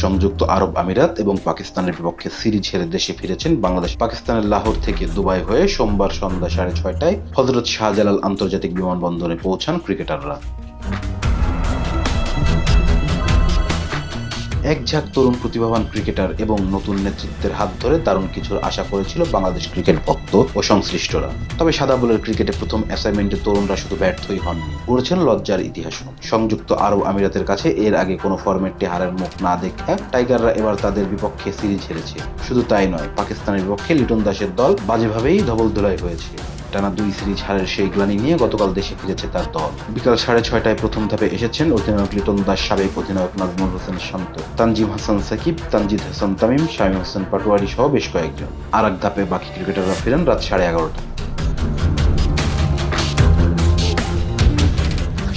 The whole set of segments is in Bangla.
সংযুক্ত আরব আমিরাত এবং পাকিস্তানের বিপক্ষে সিরিজ হেরে দেশে ফিরেছেন বাংলাদেশ। পাকিস্তানের লাহোর থেকে দুবাই হয়ে সোমবার সন্ধ্যা 6:30টায় হযরত শাহজালাল আন্তর্জাতিক বিমানবন্দরে পৌঁছান ক্রিকেটাররা। এক ঝাঁক তরুণ প্রতিভাবান ক্রিকেটার এবং নতুন নেতৃত্বের হাত ধরে দারুণ কিছুর আশা করেছিল বাংলাদেশ ক্রিকেট ভক্ত ও সংশ্লিষ্টরা। তবে সাদা বলের ক্রিকেটে প্রথম অ্যাসাইনমেন্টে তরুণরা শুধু ব্যর্থই হননি, গড়েছেন লজ্জার ইতিহাসও। সংযুক্ত আরব আমিরাতের কাছে এর আগে কোনো ফরম্যাটে হারের মুখ না দেখা টাইগাররা এবার তাদের বিপক্ষে সিরিজ হেরেছে। শুধু তাই নয়, পাকিস্তানের বিপক্ষে লিটন দাসের দল বাজেভাবেই ধবলধোলাই হয়েছে। টানা 2 সিরিজ হারের সেই গ্লানি নিয়ে গতকাল দেশে ফিরেছে তার দল। বিকাল 6:30টায় প্রথম ধাপে এসেছেন অধিনায়ক লিটন দাস, সাবেক অধিনায়ক নাজমুল হোসেন শান্ত, তানজিম হাসান সাকিব, তানজিদ হাসান তামিম, শামীম হোসেন পাটোয়ারি সহ বেশ কয়েকজন। আর এক ধাপে বাকি ক্রিকেটাররা ফেরেন রাত 11:30টায়।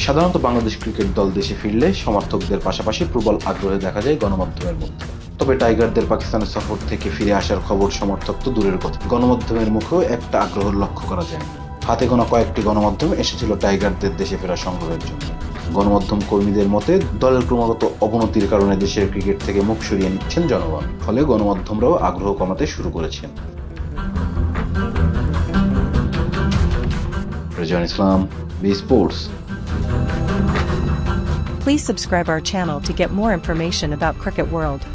সাধারণত বাংলাদেশ ক্রিকেট দল দেশে ফিরলে সমর্থকদের পাশাপাশি প্রবল আগ্রহে দেখা যায় গণমাধ্যমের মধ্যে। তবে টাইগারদের পাকিস্তানের সফর থেকে ফিরে আসার খবর সমর্থক তো দূরের কথা, গণমাধ্যমের মুখেও একটা আগ্রহ লক্ষ্য করা যায়। হাতে গোনা কয়েকটি গণমাধ্যম এসেছিল টাইগারদের দেশে ফেরা সংগ্রহের জন্য। গণমাধ্যম কর্মীদের মতে দলের ক্রমাগত অবনতির কারণে দেশের ক্রিকেট থেকে মুখ সরিয়ে নিচ্ছেন জনগণ, ফলে গণমাধ্যমরাও আগ্রহ কমাতে শুরু করেছেন। Rezan Islam, B sports. Please subscribe our channel to get more information about Cricket World.